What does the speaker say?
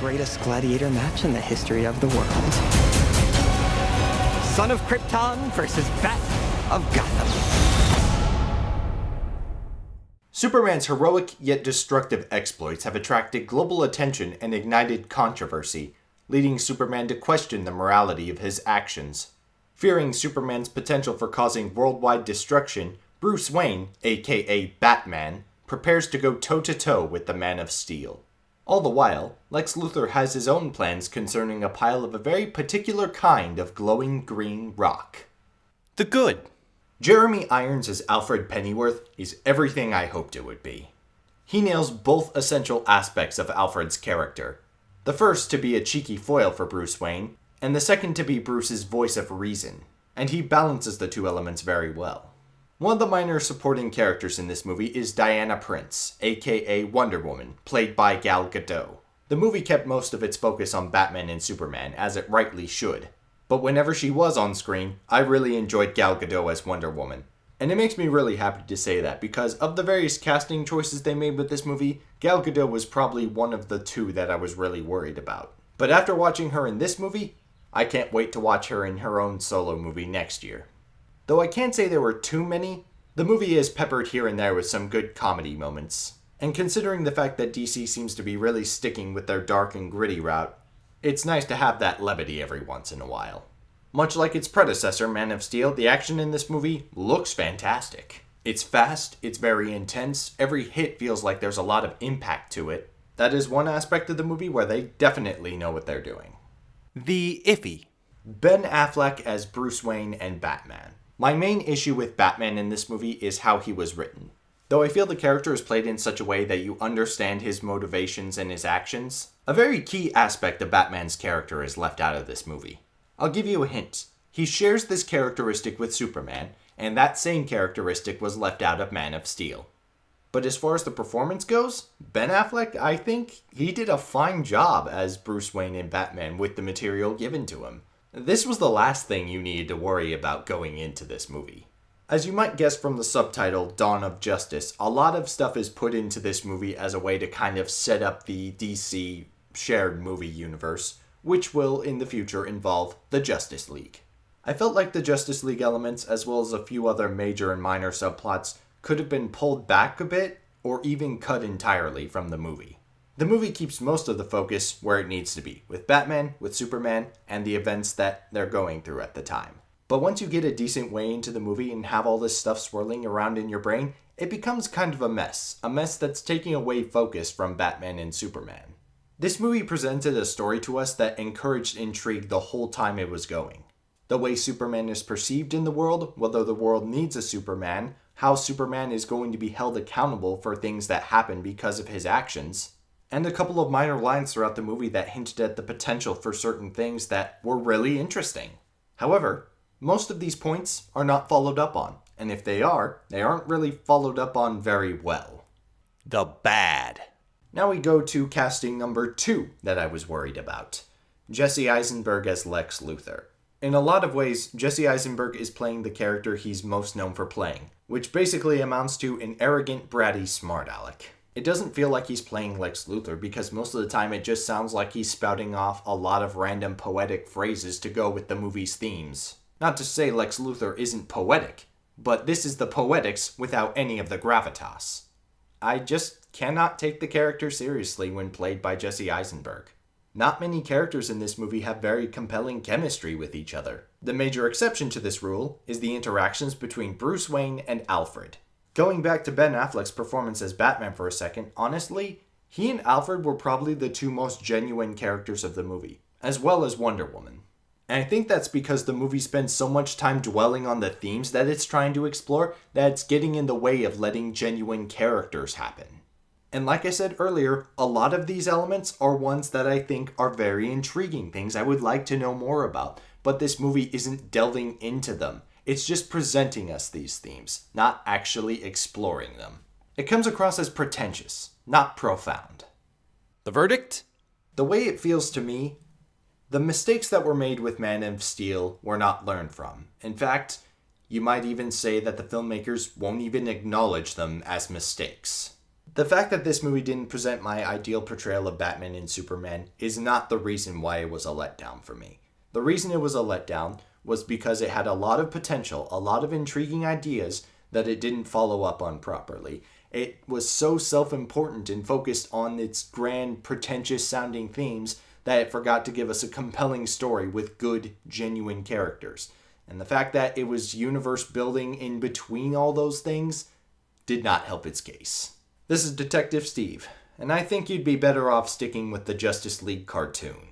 greatest gladiator match in the history of the world. Son of Krypton versus Bat of Gotham. Superman's heroic yet destructive exploits have attracted global attention and ignited controversy, leading Superman to question the morality of his actions. Fearing Superman's potential for causing worldwide destruction, Bruce Wayne, aka Batman, prepares to go toe-to-toe with the Man of Steel. All the while, Lex Luthor has his own plans concerning a pile of a very particular kind of glowing green rock. The Good. Jeremy Irons as Alfred Pennyworth is everything I hoped it would be. He nails both essential aspects of Alfred's character. The first to be a cheeky foil for Bruce Wayne, and the second to be Bruce's voice of reason, and he balances the two elements very well. One of the minor supporting characters in this movie is Diana Prince, aka Wonder Woman, played by Gal Gadot. The movie kept most of its focus on Batman and Superman, as it rightly should. But whenever she was on screen, I really enjoyed Gal Gadot as Wonder Woman. And it makes me really happy to say that, because of the various casting choices they made with this movie, Gal Gadot was probably one of the two that I was really worried about. But after watching her in this movie, I can't wait to watch her in her own solo movie next year. Though I can't say there were too many, the movie is peppered here and there with some good comedy moments. And considering the fact that DC seems to be really sticking with their dark and gritty route, it's nice to have that levity every once in a while. Much like its predecessor, Man of Steel, the action in this movie looks fantastic. It's fast, it's very intense, every hit feels like there's a lot of impact to it. That is one aspect of the movie where they definitely know what they're doing. The Iffy. Ben Affleck as Bruce Wayne and Batman. My main issue with Batman in this movie is how he was written. Though I feel the character is played in such a way that you understand his motivations and his actions, a very key aspect of Batman's character is left out of this movie. I'll give you a hint. He shares this characteristic with Superman, and that same characteristic was left out of Man of Steel. But as far as the performance goes, Ben Affleck, I think he did a fine job as Bruce Wayne and Batman with the material given to him. This was the last thing you needed to worry about going into this movie. As you might guess from the subtitle, Dawn of Justice, a lot of stuff is put into this movie as a way to kind of set up the DC shared movie universe, which will in the future involve the Justice League. I felt like the Justice League elements, as well as a few other major and minor subplots, could have been pulled back a bit, or even cut entirely from the movie. The movie keeps most of the focus where it needs to be, with Batman, with Superman, and the events that they're going through at the time. But once you get a decent way into the movie and have all this stuff swirling around in your brain, it becomes kind of a mess that's taking away focus from Batman and Superman. This movie presented a story to us that encouraged intrigue the whole time it was going. The way Superman is perceived in the world, whether the world needs a Superman, how Superman is going to be held accountable for things that happen because of his actions, and a couple of minor lines throughout the movie that hinted at the potential for certain things that were really interesting. However, most of these points are not followed up on, and if they aren't really followed up on very well. The Bad. Now we go to casting number 2 that I was worried about. Jesse Eisenberg as Lex Luthor. In a lot of ways, Jesse Eisenberg is playing the character he's most known for playing, which basically amounts to an arrogant, bratty smart aleck. It doesn't feel like he's playing Lex Luthor because most of the time it just sounds like he's spouting off a lot of random poetic phrases to go with the movie's themes. Not to say Lex Luthor isn't poetic, but this is the poetics without any of the gravitas. I just cannot take the character seriously when played by Jesse Eisenberg. Not many characters in this movie have very compelling chemistry with each other. The major exception to this rule is the interactions between Bruce Wayne and Alfred. Going back to Ben Affleck's performance as Batman for a second, honestly, he and Alfred were probably the two most genuine characters of the movie, as well as Wonder Woman. And I think that's because the movie spends so much time dwelling on the themes that it's trying to explore that it's getting in the way of letting genuine characters happen. And like I said earlier, a lot of these elements are ones that I think are very intriguing, things I would like to know more about, but this movie isn't delving into them. It's just presenting us these themes, not actually exploring them. It comes across as pretentious, not profound. The verdict? The way it feels to me, the mistakes that were made with Man of Steel were not learned from. In fact, you might even say that the filmmakers won't even acknowledge them as mistakes. The fact that this movie didn't present my ideal portrayal of Batman and Superman is not the reason why it was a letdown for me. The reason it was a letdown was because it had a lot of potential, a lot of intriguing ideas that it didn't follow up on properly. It was so self-important and focused on its grand, pretentious-sounding themes that it forgot to give us a compelling story with good, genuine characters. And the fact that it was universe building in between all those things did not help its case. This is Detective Steve, and I think you'd be better off sticking with the Justice League cartoon.